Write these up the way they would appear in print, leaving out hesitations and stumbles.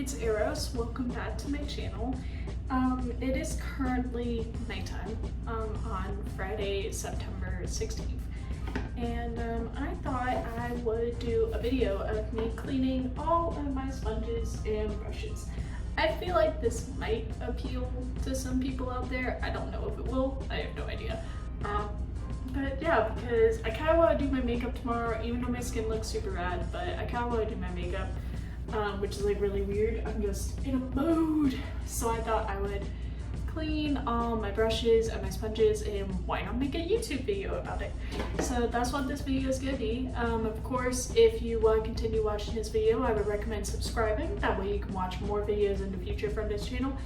it's Eros. Welcome back to my channel. It is currently nighttime on Friday, September 16th. And I thought I would do a video of me cleaning all of my sponges and brushes. I feel like this might appeal to some people out there. I don't know if it will. I have no idea. But yeah, because I kind of want to do my makeup tomorrow, even though my skin looks super rad, but I kind of want to do my makeup, which is like really weird. I'm just in a mood. So I thought I would clean all my brushes and my sponges, and why not make a YouTube video about it? So that's what this video is going to be. Of course, if you want to continue watching this video, I would recommend subscribing. That way you can watch more videos in the future from this channel.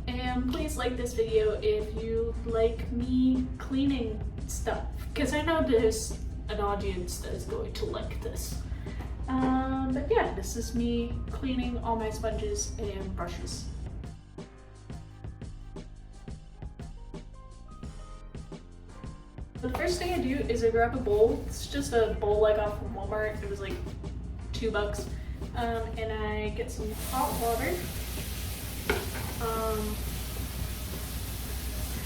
And please like this video if you like me cleaning stuff, because I know there's an audience that is going to like this. But yeah, this is me cleaning all my sponges and brushes. The first thing I do is I grab a bowl. It's just a bowl I got from Walmart. It was like $2. And I get some hot water.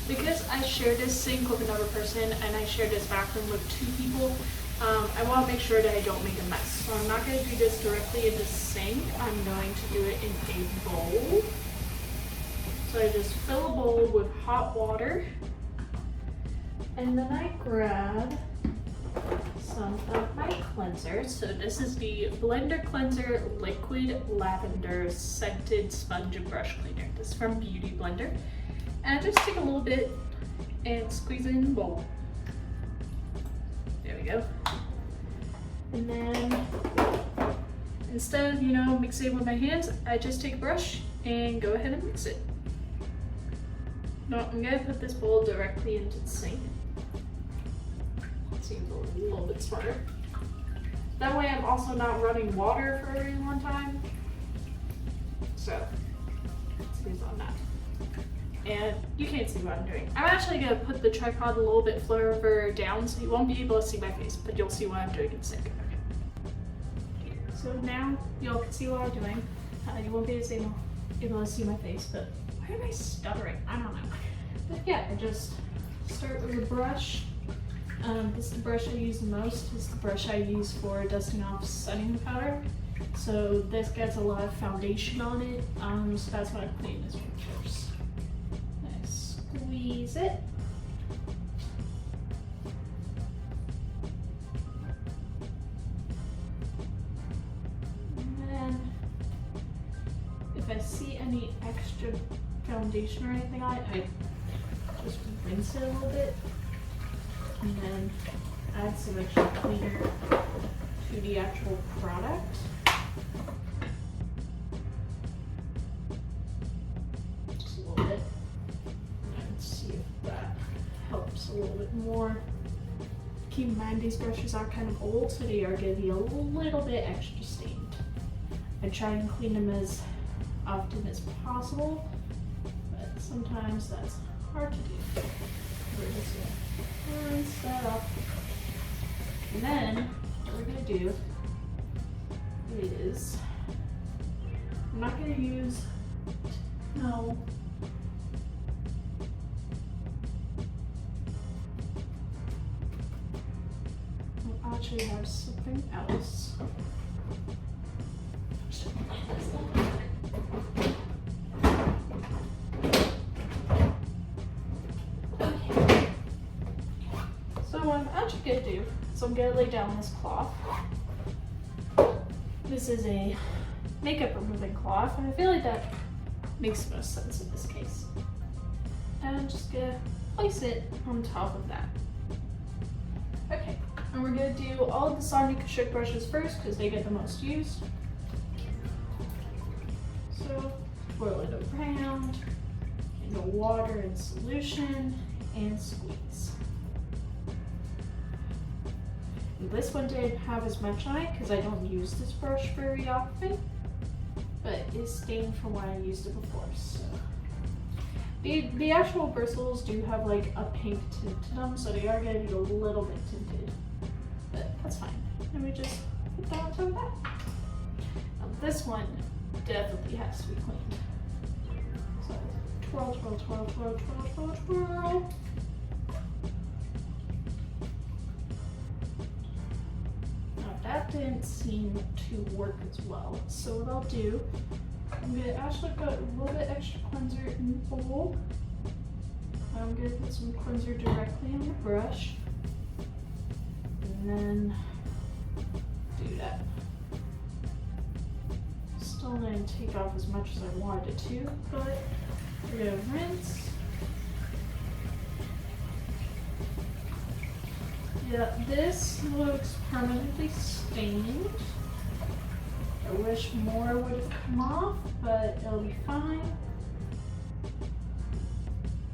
Because I share this sink with another person and I share this bathroom with 2 people, I want to make sure that I don't make a mess. So I'm not going to do this directly in the sink. I'm going to do it in a bowl. So I just fill a bowl with hot water. And then I grab some of my cleanser. So this is the Blender Cleanser Liquid Lavender Scented Sponge and Brush Cleaner. This is from Beauty Blender. And I just take a little bit and squeeze it in the bowl. There we go. And then instead of, mixing it with my hands, I just take a brush and go ahead and mix it. No, I'm gonna put this bowl directly into the sink. Seems a little bit smarter. That way I'm also not running water for a really long time. So, squeeze on that. And you can't see what I'm doing. I'm actually going to put the tripod a little bit further down so you won't be able to see my face, but you'll see what I'm doing in a second. Okay. So now y'all can see what I'm doing. You won't be able to see my face, but why am I stuttering? I don't know. But yeah, I just start with a brush. This is the brush I use the most. This is the brush I use for dusting off setting powder. So this gets a lot of foundation on it, so that's what I clean this one first. Squeeze it. And then if I see any extra foundation or anything on it, I just rinse it a little bit and then add some extra cleaner to the actual product. Just a little bit. A little bit more. Keep in mind these brushes are kind of old, so they are going to be a little bit extra stained. I try and clean them as often as possible, but sometimes that's hard to do. We're just going to rinse that up. And then what we're going to do is, I'm not going to use, no. Actually have something else. Okay. So what I'm actually gonna do is I'm gonna lay down this cloth. This is a makeup removing cloth, and I feel like that makes the most sense in this case. And I'm just gonna place it on top of that. Okay. And we're going to do all of the Sonia Kashuk brushes first because they get the most used. So, twirl it around, into water and solution, and squeeze. And this one didn't have as much on it because I don't use this brush very often, but it's stained from when I used it before. So, the actual bristles do have like a pink tint to them, so they are going to be a little bit tinted. But that's fine. And we just put that on top of that. Now this one definitely has to be cleaned. So twirl, twirl, twirl, twirl, twirl, twirl, twirl. Now that didn't seem to work as well. So what I'll do, I'm gonna actually put a little bit extra cleanser in the bowl. I'm gonna put some cleanser directly on the brush. And then do that. Still didn't take off as much as I wanted it to, but we're gonna rinse. Yeah, this looks permanently stained. I wish more would have come off, but it'll be fine.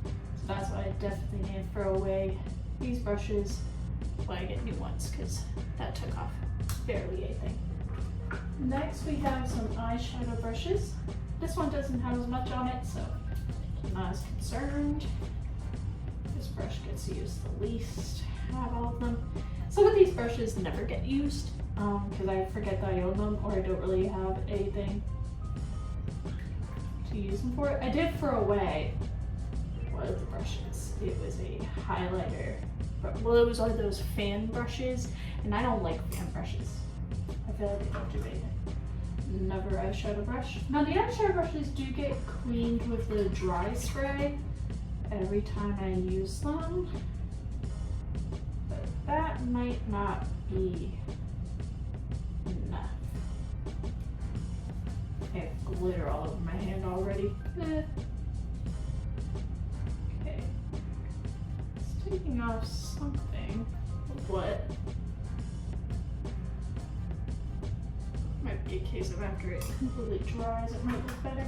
So that's why I definitely need to throw away these brushes when I get new ones, because that took off barely anything. Next we have some eyeshadow brushes. This one doesn't have as much on it, so I'm not as concerned. This brush gets used the least out of all of them. Some of these brushes never get used because I forget that I own them, or I don't really have anything to use them for. I did throw away one of the brushes. It was a highlighter. Well, it was one of those fan brushes, and I don't like fan brushes. I feel like they don't do anything. Another eyeshadow brush. Now the eyeshadow brushes do get cleaned with the dry spray every time I use them, but that might not be enough. I have glitter all over my hand already. Okay. It's taking off something. What? Might be a case of after it completely dries, it might look better.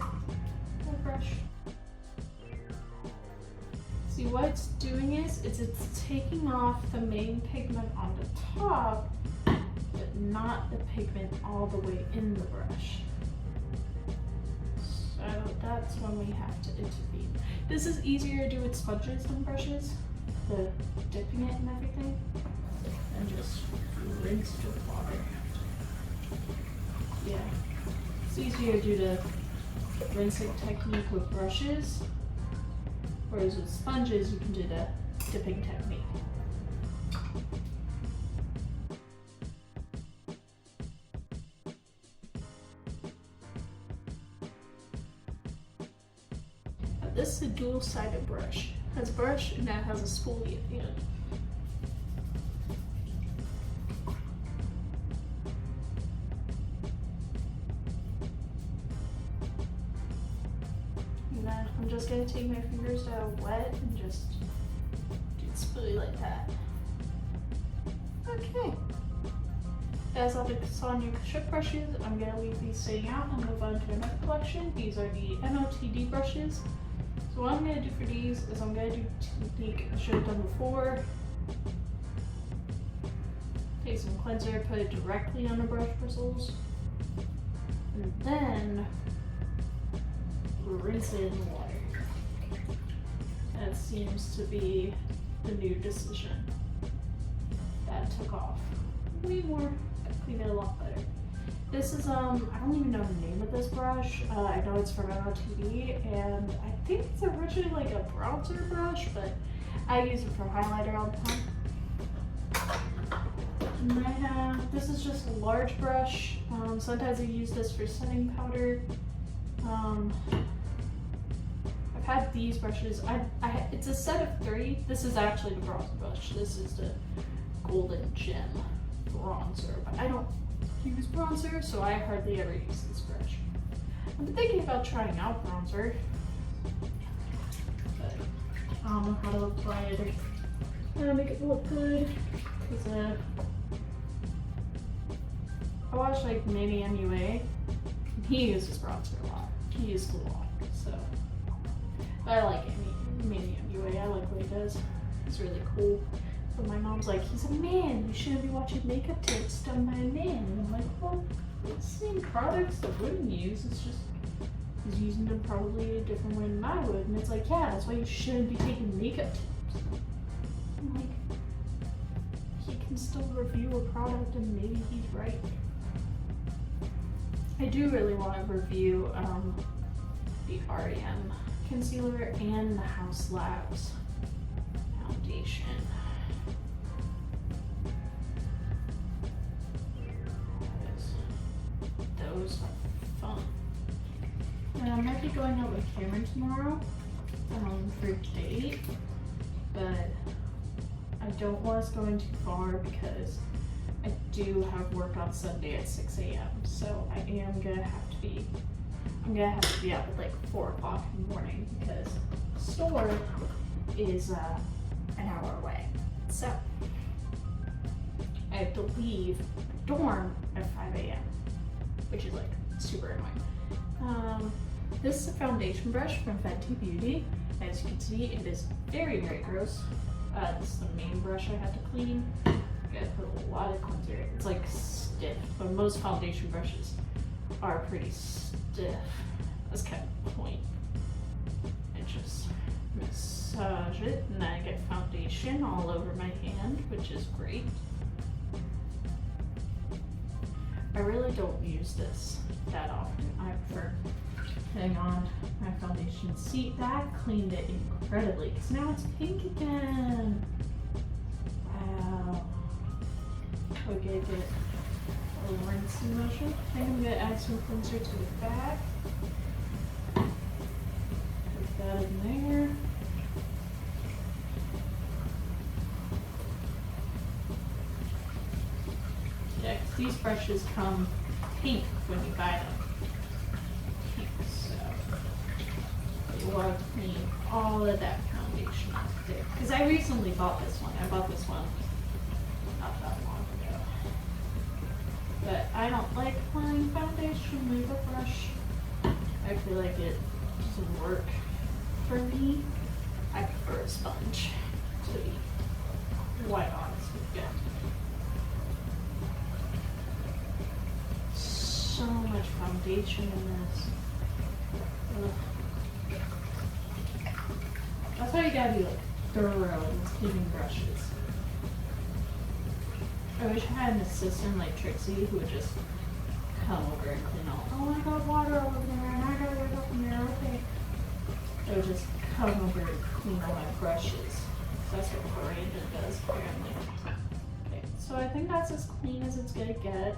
That brush. See, what it's doing is it's taking off the main pigment on the top, but not the pigment all the way in the brush. So that's when we have to intervene. This is easier to do with sponges than brushes, the dipping it and everything, and just rinse it with water. Yeah, it's easier to do the rinsing technique with brushes, whereas with sponges you can do the dipping technique. Now this is a dual-sided brush. It has a brush and that has a spoolie at the end. I'm just gonna take my fingers that are wet and just do the spoolie like that. Okay. As all the Sonia Kashuk brushes, I'm gonna leave these sitting out and move on to another collection. These are the NOTD brushes. So what I'm gonna do for these is I'm gonna do the technique I should have done before. Take some cleanser, put it directly on the brush bristles, and then rinse it in the water. That seems to be the new decision. That took off way more. I cleaned it a lot better. This is, I don't even know the name of this brush. I know it's from NOTD, and I think it's originally like a bronzer brush, but I use it for highlighter all the time. And I have, this is just a large brush. Sometimes I use this for setting powder. I've had these brushes. It's a set of 3. This is actually the bronzer brush. This is the Golden Gem bronzer, but I don't use bronzer, so I hardly ever use this brush. I've been thinking about trying out bronzer, but I don't know how to apply it or how to make it look good. Because I watch like Manny MUA. He uses bronzer a lot. He uses a lot, so. But I like Manny MUA. I like what he does. He's really cool. But my mom's like, he's a man. You shouldn't be watching makeup tips done by a man. And I'm like, well, it's the same products that women use. It's just he's using them probably a different way than I would. And it's like, yeah, that's why you shouldn't be taking makeup tips. I'm like, he can still review a product and maybe he's right. I do really want to review the REM concealer and the Haus Labs foundation. Those are fun. And I might be going out with Cameron tomorrow for a date, but I don't want us going too far because I do have work on Sunday at 6 a.m. So I am gonna have to be, I'm gonna have to be up at like 4 o'clock in the morning because the store is an hour away. So I have to leave the dorm at 5 a.m. which is like super annoying. This is a foundation brush from Fenty Beauty. As you can see, it is very, very gross. This is the main brush I had to clean. I gotta put a lot of cleanser. It's like stiff, but most foundation brushes are pretty stiff. That's kind of the point. And just massage it, and then I get foundation all over my hand, which is great. I really don't use this that often. I prefer putting on my foundation. See, that cleaned it incredibly because now it's pink again. Wow. Okay, get a rinsing motion. I think I'm gonna add some cleanser to the back. Put that in there. Yeah, 'cause these brushes come pink when you buy them. Pink, so you want to clean all of that foundation off there. Because I recently bought this one. I bought this one not that long ago. But I don't like applying foundation with a brush. I feel like it doesn't work for me. I prefer a sponge, to be quite honest with you. So much foundation in this. Ugh. That's why you gotta be like thorough in cleaning brushes. I wish I had an assistant like Trixie who would just come over and clean all. Oh, I got water over there, and I gotta get up in there. Okay. They would just come over and clean all my brushes. So that's what Brandon does apparently. Okay, so I think that's as clean as it's gonna get.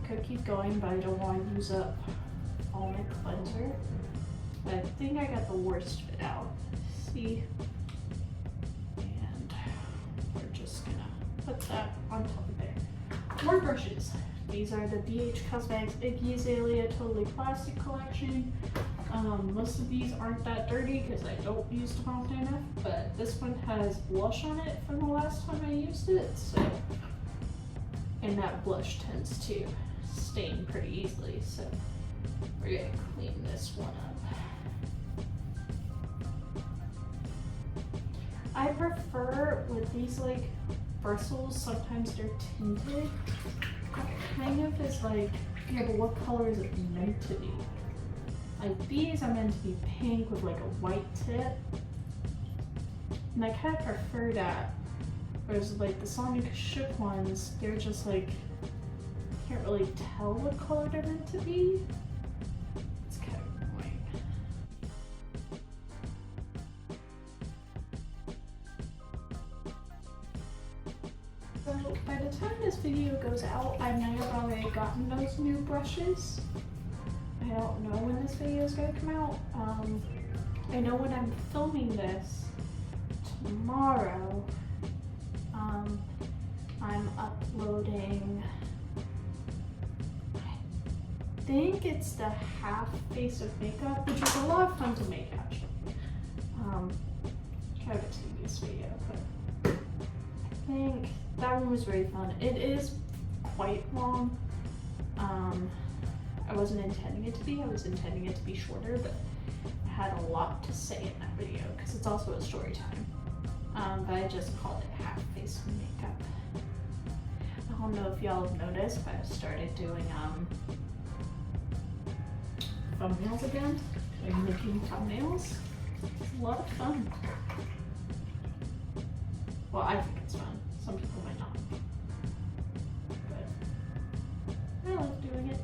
Could keep going, but I don't want to use up all my cleanser. But I think I got the worst of it out. See? And we're just gonna put that on top of there. More brushes. These are the BH Cosmetics Icky Azalea Totally Plastic Collection. Most of these aren't that dirty because I don't use them often enough, but this one has blush on it from the last time I used it, so. And that blush tends to stain pretty easily, so we're gonna clean this one up. I prefer with these like bristles, sometimes they're tinted. It kind of is like, yeah, but what color is it meant to be? Like these are meant to be pink with like a white tip. And I kind of prefer that. Whereas like the Sonia Kashuk ones, they're just like, can't really tell what color they're meant to be. It's kind of annoying. So by the time this video goes out, I might have already gotten those new brushes. I don't know when this video is going to come out. I know when I'm filming this tomorrow, I'm uploading, I think it's the half face of makeup, which is a lot of fun to make actually. Kind of a tedious video, but I think that one was very fun. It is quite long. I wasn't intending it to be. I was intending it to be shorter, but I had a lot to say in that video because it's also a story time. But I just called it half face of makeup. I don't know if y'all have noticed, but I started doing thumbnails again. Like making thumbnails. It's a lot of fun. Well, I think it's fun. Some people might not. But I like doing it.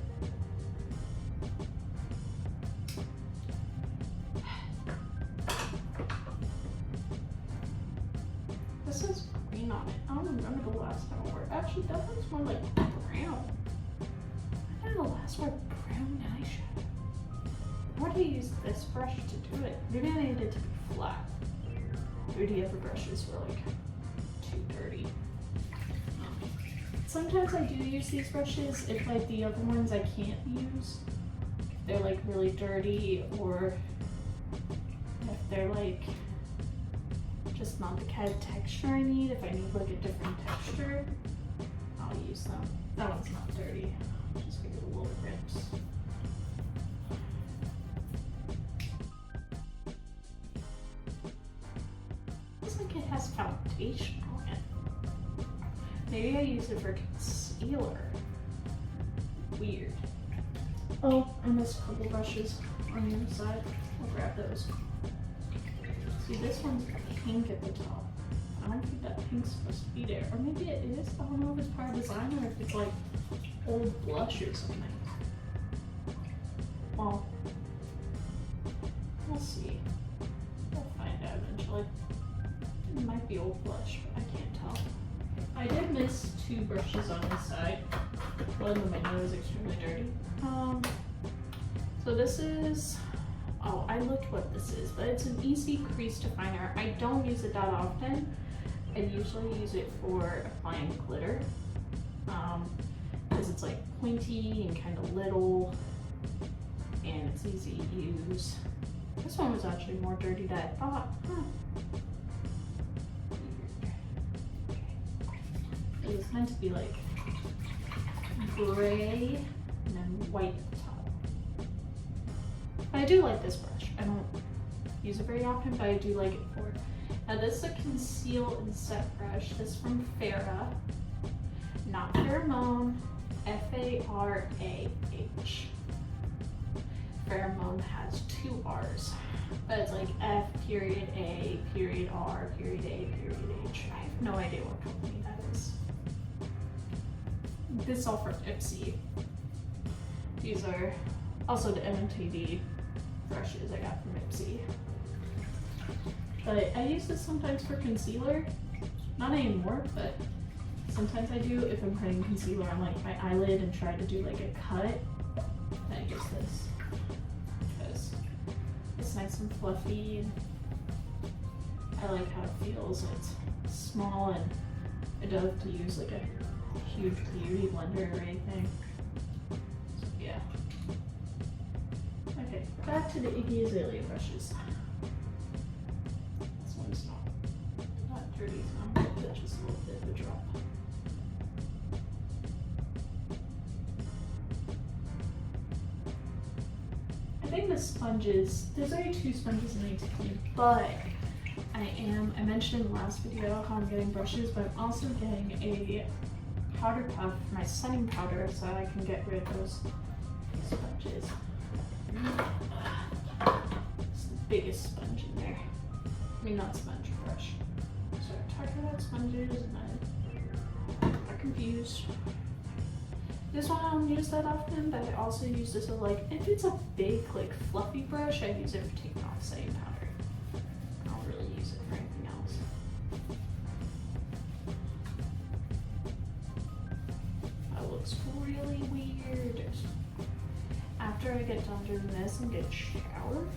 the last time I wore. Actually, that one's more like brown. I think the last one brown eyeshadow. Why do you use this brush to do it? Maybe I need it to be flat. Or do you ever brushes were like too dirty? Sometimes I do use these brushes if like the other ones I can't use. They're like really dirty, or if they're like just not the kind of texture I need. If I need like a different texture, I'll use them. That one's not dirty. Just give it a little rinse. Looks like it has foundation on it. Maybe I use it for concealer. Weird. Oh, I missed a couple brushes on the other side. I'll grab those. See, this one's pink at the top. I don't think that pink's supposed to be there. Or maybe it is. I don't know if it's part of design or if it's like old blush or something. Well, we'll see. We'll find out eventually. It might be old blush, but I can't tell. I did miss 2 brushes on this side. One of them I know is extremely dirty. So this is, oh, I looked what this is, but it's an easy crease definer. I don't use it that often. I usually use it for applying glitter, because it's like pointy and kind of little, and it's easy to use. This one was actually more dirty than I thought. It was meant to be like gray and then white at the top. But I do like this brush. I don't use it very often, but I do like it for it. Now this is a conceal and set brush. This is from Farah, not Pheromone, F-A-R-A-H. Pheromone has 2 R's, but it's like F period A period R period A period H. I have no idea what company that is. This is all from Ipsy. These are also the MMTD brushes I got from Ipsy. But I use this sometimes for concealer. Not anymore, but sometimes I do if I'm putting concealer on like my eyelid and try to do like a cut. Then I use this because it's nice and fluffy and I like how it feels. It's small and I don't have to use like a huge beauty blender or anything. So yeah. Okay, back to the Iggy Azalea brushes. This one's not dirty, so I'm gonna put just a little bit of a drop. I think the sponges, there's only 2 sponges in each tube, but I mentioned in the last video how I'm getting brushes, but I'm also getting a powder puff for my setting powder so I can get rid of those sponges. It's the biggest sponge in there. I mean, not sponge, brush. So I talked about sponges and I'm confused. This one I don't use that often, but I also use this as like, if it's a big, like fluffy brush, I use it for taking off setting powder. I don't really use it for anything else. That looks really weird. After I get done doing this and get showered.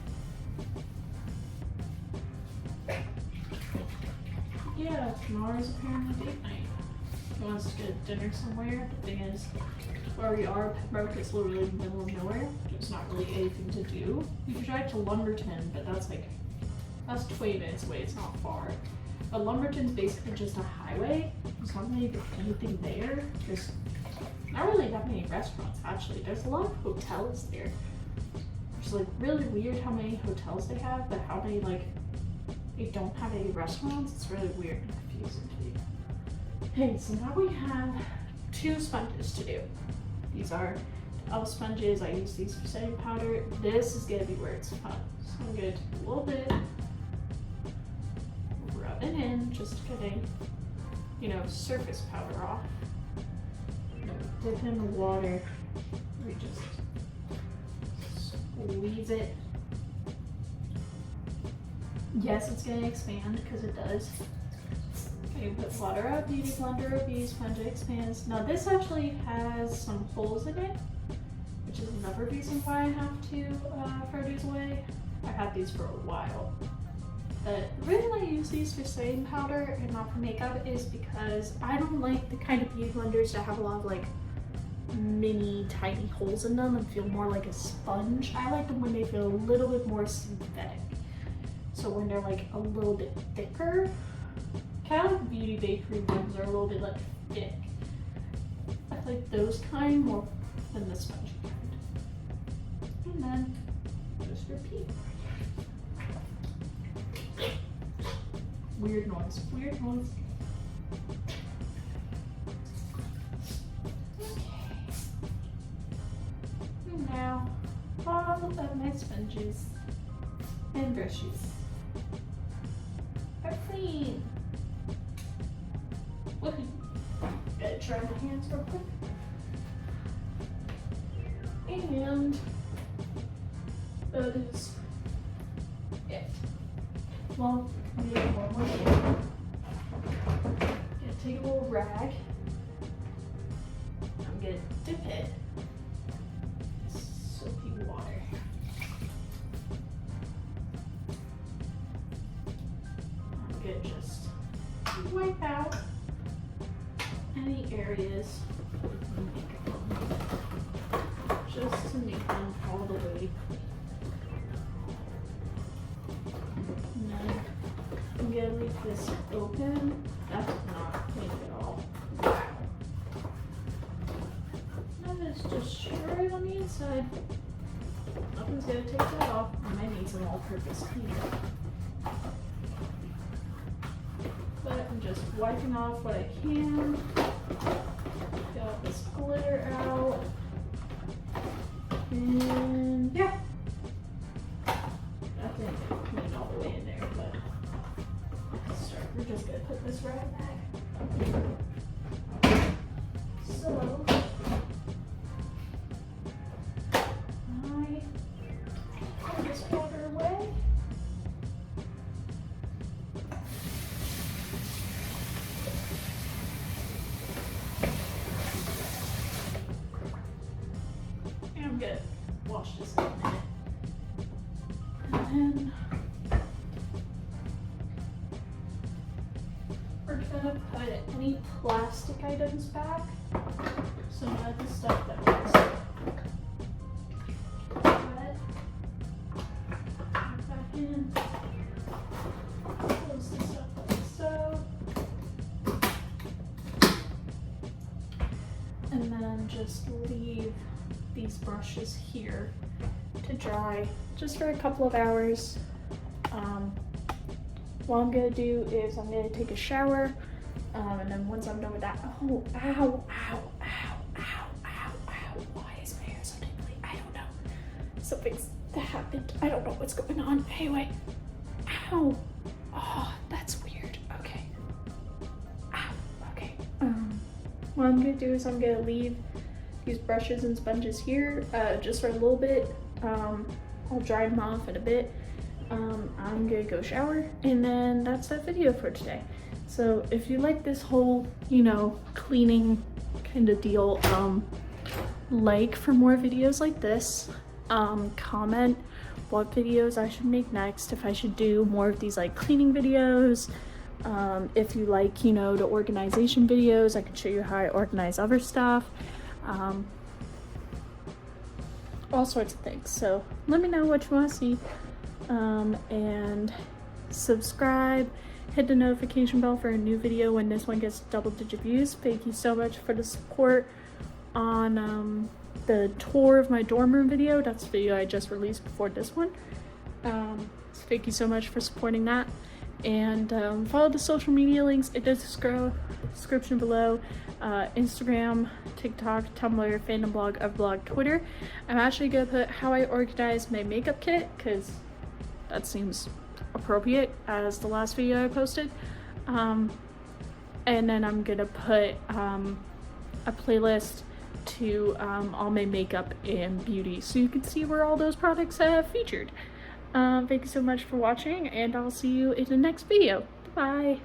Yeah, tomorrow's apparently date night. He wants to get dinner somewhere. The thing is, where we are, Pembroke is literally in the middle of nowhere. There's not really anything to do. We could drive to Lumberton, but that's 20 minutes away. It's not far. But Lumberton's basically just a highway. There's not really anything there. There's not really that many restaurants, actually. There's a lot of hotels there. It's like really weird how many hotels they have, but how many they don't have any restaurants. It's really weird and confusing to me. Okay, so now we have 2 sponges to do. These are e.l.f. sponges. I use these for setting powder. This is gonna be where it's fun. So I'm gonna take a little bit, rub it in, just getting, surface powder off. Dip in the water. We just squeeze it. Yes, it's gonna expand because it does. You put water out, beauty blender, beauty sponge expands. Now this actually has some holes in it, which is another reason why I have to throw these away. I had these for a while. But the reason I use these for setting powder and not for makeup is because I don't like the kind of beauty blenders that have a lot of like mini tiny holes in them and feel more like a sponge. I like them when they feel a little bit more synthetic. So when they're like a little bit thicker, kind of like Beauty Bakery ones are a little bit like thick. I like those kind more than the spongy kind. And then just repeat. Weird noise, weird noise. Okay. And now all of my sponges and brushes are clean. Woohoo! Gotta dry my hands real quick. And that is it. Well, we have one more thing. Gonna take a little rag. I'm gonna dip it in soapy water. I'm gonna just wipe out any areas just to make them all the way. And then I'm gonna leave this open. That's not clean at all. Wow. That is just right on the inside. Nothing's gonna take that off. I might need some all-purpose cleaner. But I'm just wiping off what I can. Get all this glitter out. And yeah. I think I cleaned all the way in there, but we're just gonna put this right back. So I put this water away. And I'm gonna wash this in a minute. And then we're gonna put any plastic items back. So now the stuff that was wet, back in. Close this up like so. And then just leave these brushes here to dry just for a couple of hours. What I'm gonna do is I'm gonna take a shower, and then once I'm done with that, oh, ow, ow, ow, ow, ow, ow. Why is my hair so tingly? I don't know. Something's happened. I don't know what's going on. Anyway, ow. Oh, that's weird. Okay. Ow. Okay. What I'm gonna do is I'm gonna leave these brushes and sponges here just for a little bit. I'll dry them off in a bit. I'm gonna go shower, and then that's that video for today. So if you like this whole, you know, cleaning kind of deal, like for more videos like this, comment what videos I should make next, if I should do more of these like cleaning videos. If you like, you know, the organization videos, I can show you how I organize other stuff. All sorts of things. So let me know what you want to see, and subscribe, hit the notification bell for a new video when this one gets double-digit views. Thank you so much for the support on the tour of my dorm room video. That's the video I just released before this one. So thank you so much for supporting that, and follow the social media links in the description below. Instagram, TikTok, Tumblr, fandom blog, Vlog, Twitter. I'm actually gonna put how I organize my makeup kit because that seems appropriate as the last video I posted. And then I'm gonna put a playlist to all my makeup and beauty so you can see where all those products have featured. Thank you so much for watching, and I'll see you in the next video. Bye.